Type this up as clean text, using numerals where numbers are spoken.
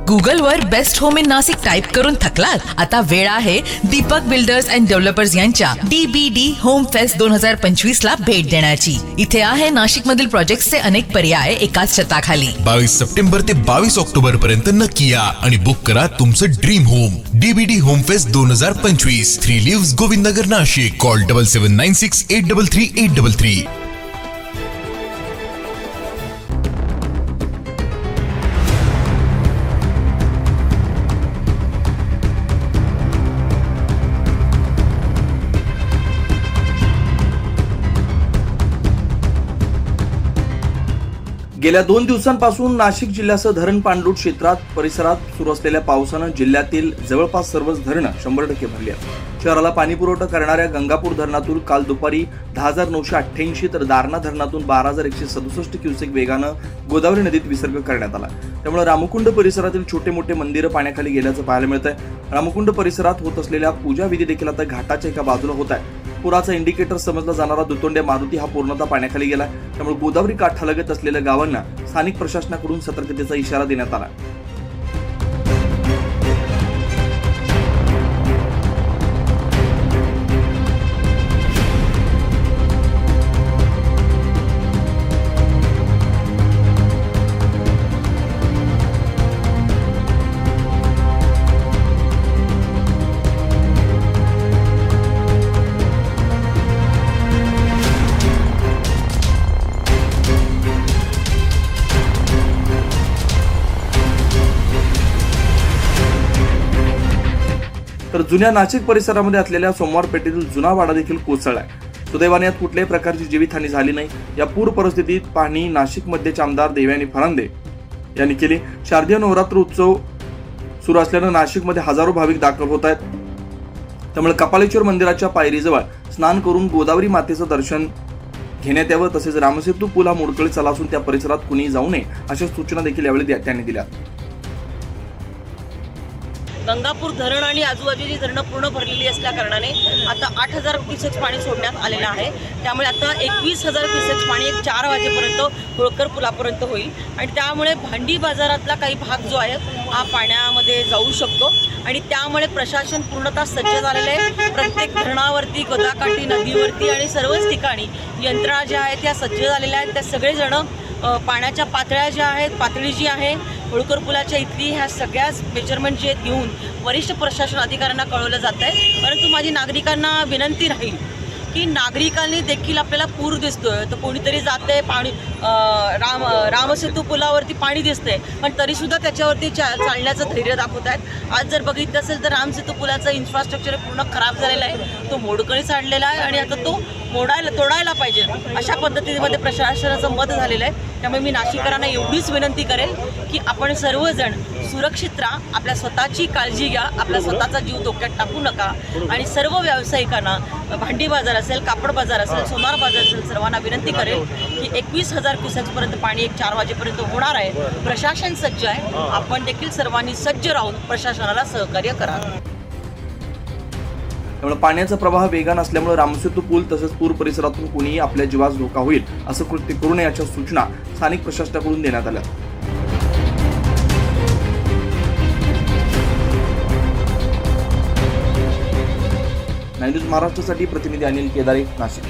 Google वर best home in Nashik type करून थकलात? आता वेळ आहे दीपक बिल्डर्स अँड डेव्हलपर्स यांच्या DBD होम फेस्ट 2025 ला भेट देण्याची। इथे आहे नाशिक मधील प्रोजेक्ट्सचे अनेक पर्याय एकाच छताखाली। 22 सप्टेंबर ते 22 ऑक्टोबर पर्यंत नक्की या आणि बुक करा तुमचं dream home. DBD home fest 2025, 3 lives Govindnagar Nashik. Call 7796833833। गेल्या 2 दिवसांपासून नाशिक जिल्ह्यासह धरण पाणलोट क्षेत्रात परिसरात सुरू असलेल्या पावसानं जिल्ह्यातील जवळपास सर्वच धरणं 100% भरली आहेत। शहराला पाणी पुरवठा करणाऱ्या गंगापूर धरणातून काल दुपारी 10,988 तर दारणा धरणातून 12,167 क्युसेक वेगानं गोदावरी नदीत विसर्ग करण्यात आला। त्यामुळे रामकुंड परिसरातील छोटे मोठे मंदिरं पाण्याखाली गेल्याचं पाहायला मिळतंय। रामकुंड परिसरात होत असलेल्या पूजा विधी देखील आता घाटाच्या एका बाजूला होत आहे। पुराचा इंडिकेटर समजला जाणारा दुतोंड्या मारुती हा पूर्णतः पाण्याखाली गेला। त्यामुळे गोदावरी काठालगत असलेल्या गावांना स्थानिक प्रशासनाकडून सतर्कतेचा इशारा देण्यात आला। तर जुन्या नाशिक परिसरामध्ये असलेल्या सोमवार पेठेतील जुना वाडा देखील कोसळलाय। सुदैवाने यात कुठल्याही प्रकारची जीवितहानी झाली नाही। या पूर परिस्थितीत पाहणी नाशिकमध्येचे आमदार देवयानी फरांदे यांनी केली। शारदीय नवरात्र उत्सव सुरू असल्यानं नाशिकमध्ये हजारो भाविक दाखल होत आहेत। त्यामुळे कपालेश्वर मंदिराच्या पायरीजवळ स्नान करून गोदावरी मातेचं दर्शन घेण्यात यावं। तसेच रामसेतू पूल हा मोडकळीत चालला असून त्या परिसरात कुणी जाऊ नये अशा सूचना देखील यावेळी त्यांनी दिल्या। गंगापूर धरण आणि आजूबाजूची धरणं पूर्ण भरलेली असल्या कारणाने आता 8,000 क्युसेक्स पाणी सोडण्यात आलेलं आहे। त्यामुळे आता 21,000 क्युसेक्स पाणी 4 वाजेपर्यंत होळकर पुलापर्यंत होईल आणि त्यामुळे भांडी बाजारातला काही भाग जो आहे हा पाण्यामध्ये जाऊ शकतो आणि त्यामुळे प्रशासन पूर्णतः सज्ज झालेलं आहे। प्रत्येक धरणावरती, गोदाकाठी नदीवरती आणि सर्वच ठिकाणी यंत्रणा ज्या आहेत त्या सज्ज झालेल्या आहेत। त्या सगळेजण पाण्याच्या पातळ्या ज्या आहेत, पातळी जी आहे होळकर पुलाच्या इथली, ह्या सगळ्याच मेजरमेंट जे घेऊन वरिष्ठ प्रशासन अधिकाऱ्यांना कळवलं जात आहे। परंतु माझी नागरिकांना विनंती राहील की नागरिकांनी देखील आपल्याला पूर दिसतोय तर कोणीतरी जाते पाणी रामसेतू पुलावरती पाणी दिसतंय पण तरीसुद्धा त्याच्यावरती चालण्याचं धैर्य दाखवत आहेत। आज जर बघितलं असेल तर रामसेतू पुलाचं इन्फ्रास्ट्रक्चर पूर्ण खराब झालेला आहे, तो मोडकळीस आणलेला आहे आणि आता तो तोडायला पाहिजे अशा पद्धतीमध्ये प्रशासनाचं मत झालेलं आहे। त्यामुळे मी नाशिककरांना एवढीच विनंती करेल की आपण सर्वजण सुरक्षित राहा, आपल्या स्वतःची काळजी घ्या, आपला स्वतःचा जीव धोक्यात टाकू नका आणि सर्व व्यावसायिकांना, भांडी बाजार असेल, कापड बाजार असेल, सोनार बाजार असेल, सर्वांना विनंती करेल की 21,000 क्युसेक्सपर्यंत पाणी 4 वाजेपर्यंत होणार आहे। प्रशासन सज्ज आहे, आपण देखील सर्वांनी सज्ज राहून प्रशासनाला सहकार्य करा। त्यामुळे पाण्याचा प्रवाह वेगान असल्यामुळे रामसेतू पूल तसेच पूर परिसरातून कोणीही आपल्या जीवास धोका होईल असं कृत्य करू नये अशा सूचना स्थानिक प्रशासनाकडून देण्यात आल्या। न्यूज महाराष्ट्रासाठी प्रतिनिधी अनिल केदारे, नाशिक।